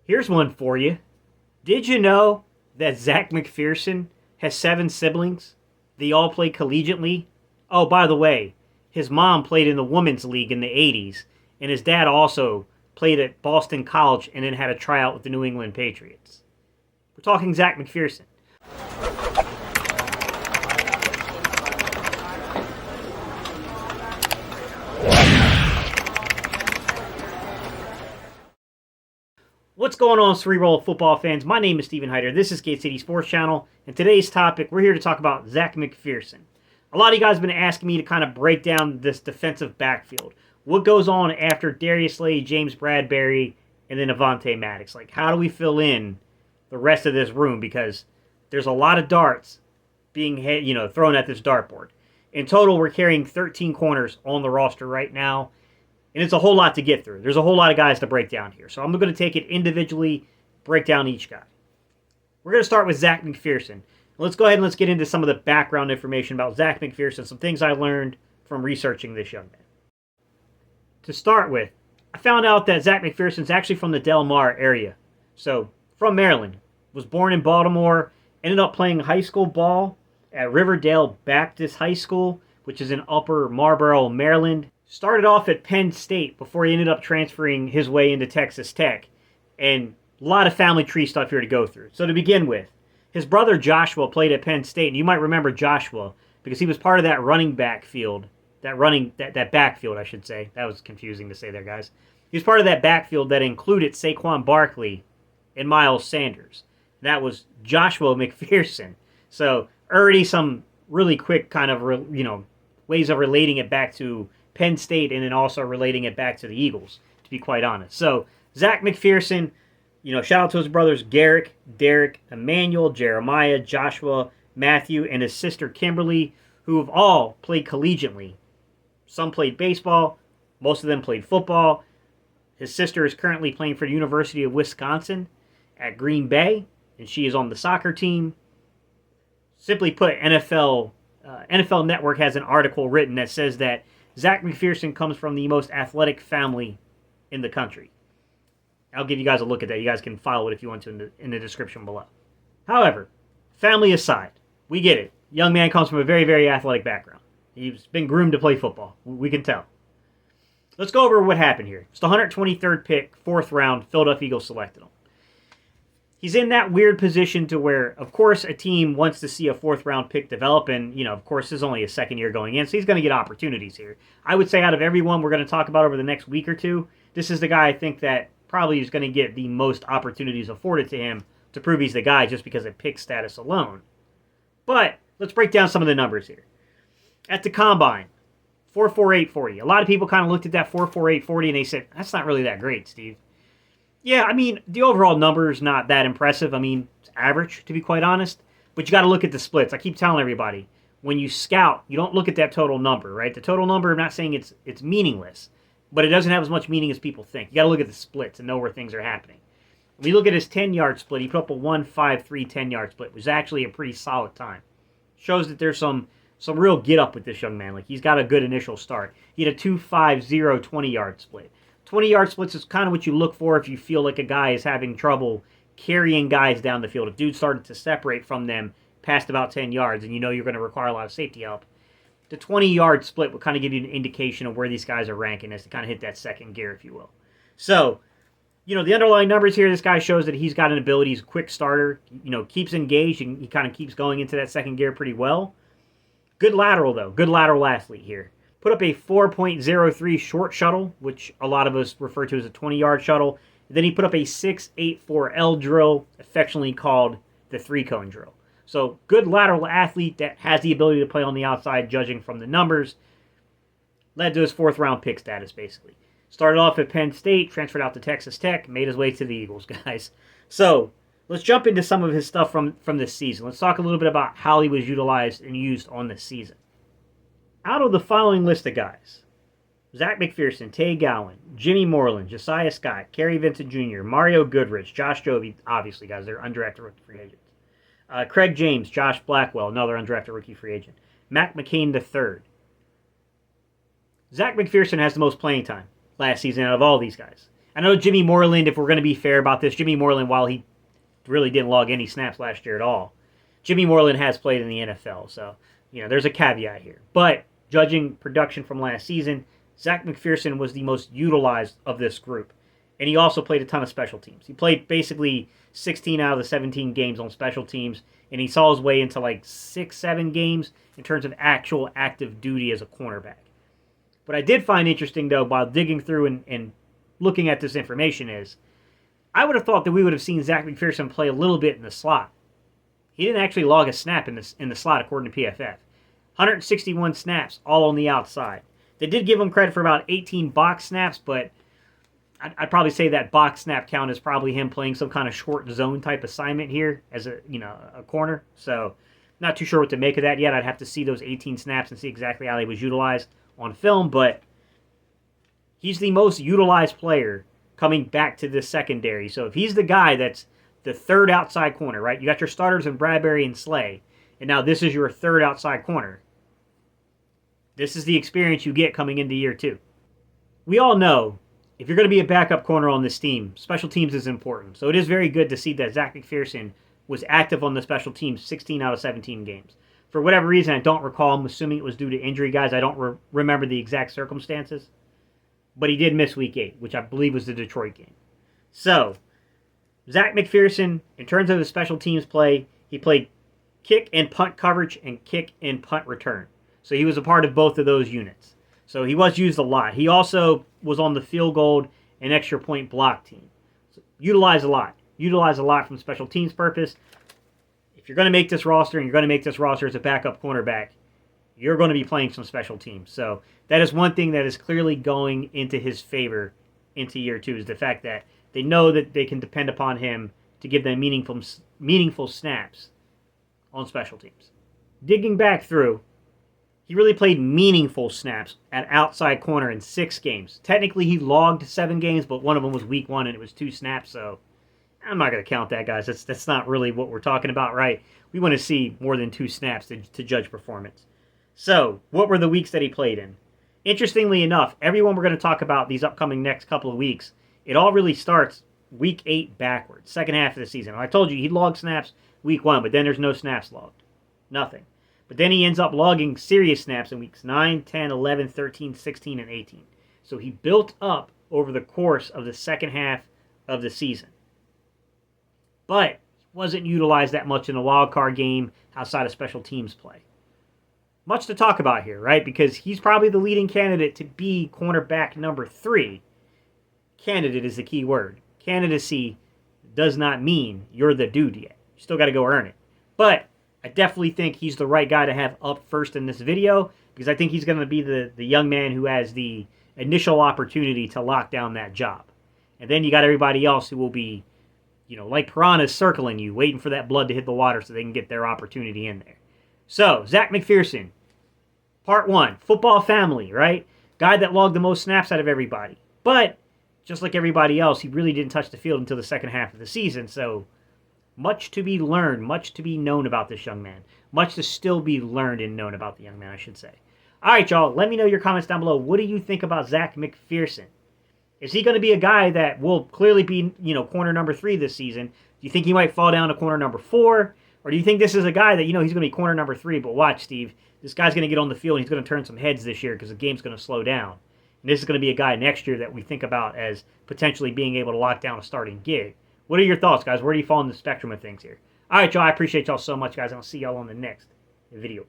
Here's one for you. Did you know that ZECH MCPHEARSON has 7 siblings? They all play collegiately. Oh, by the way, his mom played in the women's league in the 80s, and his dad also played at Boston College and then had a tryout with the New England Patriots. We're talking ZECH MCPHEARSON. What's going on, Cerebral football fans? My name is Steven Hyder. This is Gate City Sports Channel, and today's topic, we're here to talk about ZECH MCPHEARSON. A lot of you guys have been asking me to kind of break down this defensive backfield. What goes on after Darius Slay, James Bradbury, and then Avonte Maddox? Like, how do we fill in the rest of this room? Because there's a lot of darts being thrown at this dartboard. In total, we're carrying 13 corners on the roster right now. And it's a whole lot to get through. There's a whole lot of guys to break down here. So I'm going to take it individually, break down each guy. We're going to start with ZECH MCPHEARSON. Let's go ahead and let's get into some of the background information about ZECH MCPHEARSON, some things I learned from researching this young man. To start with, I found out that ZECH MCPHEARSON is actually from the Del Mar area. So, from Maryland. Was born in Baltimore, ended up playing high school ball at Riverdale Baptist High School, which is in Upper Marlboro, Maryland. Started off at Penn State before he ended up transferring his way into Texas Tech. And a lot of family tree stuff here to go through. So to begin with, his brother Joshua played at Penn State. And you might remember Joshua because he was part of that running back field. That backfield, I should say. That was confusing to say there, guys. He was part of that backfield that included Saquon Barkley and Miles Sanders. That was Joshua MCPHEARSON. So already some really quick kind of, ways of relating it back to Penn State, and then also relating it back to the Eagles, to be quite honest. So, ZECH MCPHEARSON, shout out to his brothers Garrick, Derek, Emmanuel, Jeremiah, Joshua, Matthew, and his sister Kimberly, who have all played collegiately. Some played baseball, most of them played football. His sister is currently playing for the University of Wisconsin at Green Bay, and she is on the soccer team. Simply put, NFL Network has an article written that says that ZECH MCPHEARSON comes from the most athletic family in the country. I'll give you guys a look at that. You guys can follow it if you want to in the description below. However, family aside, we get it. Young man comes from a very, very athletic background. He's been groomed to play football. We can tell. Let's go over what happened here. It's the 123rd pick, 4th round, Philadelphia Eagles selected him. He's in that weird position to where, of course, a team wants to see a 4th round pick develop, and, of course, this is only his second year going in, so he's going to get opportunities here. I would say out of everyone we're going to talk about over the next week or two, this is the guy I think that probably is going to get the most opportunities afforded to him to prove he's the guy just because of pick status alone. But let's break down some of the numbers here. At the combine, 4.48 40. A lot of people kind of looked at that 4.48 40 and they said, that's not really that great, Steve. Yeah, the overall number is not that impressive. It's average, to be quite honest. But you got to look at the splits. I keep telling everybody, when you scout, you don't look at that total number, right? The total number, I'm not saying it's meaningless, but it doesn't have as much meaning as people think. You got to look at the splits and know where things are happening. When you look at his 10-yard split, he put up a 1.53 10-yard split, which was actually a pretty solid time. Shows that there's some real get-up with this young man. Like, he's got a good initial start. He had a 2.50 20-yard split. 20-yard splits is kind of what you look for if you feel like a guy is having trouble carrying guys down the field. If dudes started to separate from them past about 10 yards and you're going to require a lot of safety help, the 20-yard split will kind of give you an indication of where these guys are ranking as to kind of hit that second gear, if you will. So, the underlying numbers here, this guy shows that he's got an ability. He's a quick starter, keeps engaged, and he kind of keeps going into that second gear pretty well. Good lateral, though. Good lateral athlete here. Put up a 4.03 short shuttle, which a lot of us refer to as a 20-yard shuttle. Then he put up a 6.84 drill, affectionately called the 3-cone drill. So good lateral athlete that has the ability to play on the outside, judging from the numbers. Led to his 4th round pick status, basically. Started off at Penn State, transferred out to Texas Tech, made his way to the Eagles, guys. So let's jump into some of his stuff from this season. Let's talk a little bit about how he was utilized and used on this season. Out of the following list of guys, ZECH MCPHEARSON, Tay Gowan, Jimmy Moreland, Josiah Scott, Kerry Vincent Jr., Mario Goodrich, Josh Jovey, obviously, guys, they're undrafted rookie free agents. Craig James, Josh Blackwell, another undrafted rookie free agent. Mac McCain III. ZECH MCPHEARSON has the most playing time last season out of all these guys. I know Jimmy Moreland, if we're going to be fair about this, Jimmy Moreland, while he really didn't log any snaps last year at all, Jimmy Moreland has played in the NFL. So, there's a caveat here. But judging production from last season, ZECH MCPHEARSON was the most utilized of this group. And he also played a ton of special teams. He played basically 16 out of the 17 games on special teams, and he saw his way into like 6-7 games in terms of actual active duty as a cornerback. What I did find interesting, though, while digging through and looking at this information is, I would have thought that we would have seen ZECH MCPHEARSON play a little bit in the slot. He didn't actually log a snap in the slot, according to PFF. 161 snaps, all on the outside. They did give him credit for about 18 box snaps, but I'd probably say that box snap count is probably him playing some kind of short zone type assignment here as a corner. So not too sure what to make of that yet. I'd have to see those 18 snaps and see exactly how he was utilized on film, but he's the most utilized player coming back to this secondary. So if he's the guy that's the third outside corner, right? You got your starters in Bradbury and Slay, and now this is your third outside corner. This is the experience you get coming into year 2. We all know if you're going to be a backup corner on this team, special teams is important. So it is very good to see that ZECH MCPHEARSON was active on the special teams 16 out of 17 games. For whatever reason, I don't recall. I'm assuming it was due to injury, guys. I don't remember the exact circumstances. But he did miss Week 8, which I believe was the Detroit game. So, ZECH MCPHEARSON, in terms of his special teams play, he played kick and punt coverage and kick and punt return. So he was a part of both of those units. So he was used a lot. He also was on the field goal and extra point block team. So utilized a lot. Utilized a lot from special teams purpose. If you're going to make this roster and you're going to make this roster as a backup cornerback, you're going to be playing some special teams. So that is one thing that is clearly going into his favor into year 2 is the fact that they know that they can depend upon him to give them meaningful snaps on special teams. Digging back through, he really played meaningful snaps at outside corner in 6 games. Technically, he logged 7 games, but one of them was week 1 and it was 2 snaps, so I'm not going to count that, guys. That's not really what we're talking about, right? We want to see more than 2 snaps to judge performance. So, what were the weeks that he played in? Interestingly enough, everyone we're going to talk about these upcoming next couple of weeks, it all really starts week 8 backwards, second half of the season. I told you he logged snaps week 1, but then there's no snaps logged. Nothing. But then he ends up logging serious snaps in weeks 9, 10, 11, 13, 16, and 18. So he built up over the course of the second half of the season. But he wasn't utilized that much in the wild card game outside of special teams play. Much to talk about here, right? Because he's probably the leading candidate to be cornerback number 3. Candidate is the key word. Candidacy does not mean you're the dude yet. You still got to go earn it. But I definitely think he's the right guy to have up first in this video because I think he's going to be the young man who has the initial opportunity to lock down that job. And then you got everybody else who will be, like piranhas circling you, waiting for that blood to hit the water so they can get their opportunity in there. So, ZECH MCPHEARSON, part 1, football family, right? Guy that logged the most snaps out of everybody. But, just like everybody else, he really didn't touch the field until the second half of the season, so much to be learned, much to be known about this young man. Much to still be learned and known about the young man, I should say. All right, y'all, let me know your comments down below. What do you think about ZECH MCPHEARSON? Is he going to be a guy that will clearly be, corner number 3 this season? Do you think he might fall down to corner number 4? Or do you think this is a guy that, he's going to be corner number 3, but watch, Steve, this guy's going to get on the field and he's going to turn some heads this year because the game's going to slow down. And this is going to be a guy next year that we think about as potentially being able to lock down a starting gig. What are your thoughts, guys? Where do you fall in the spectrum of things here? All right, y'all, I appreciate y'all so much, guys, and I'll see y'all on the next video.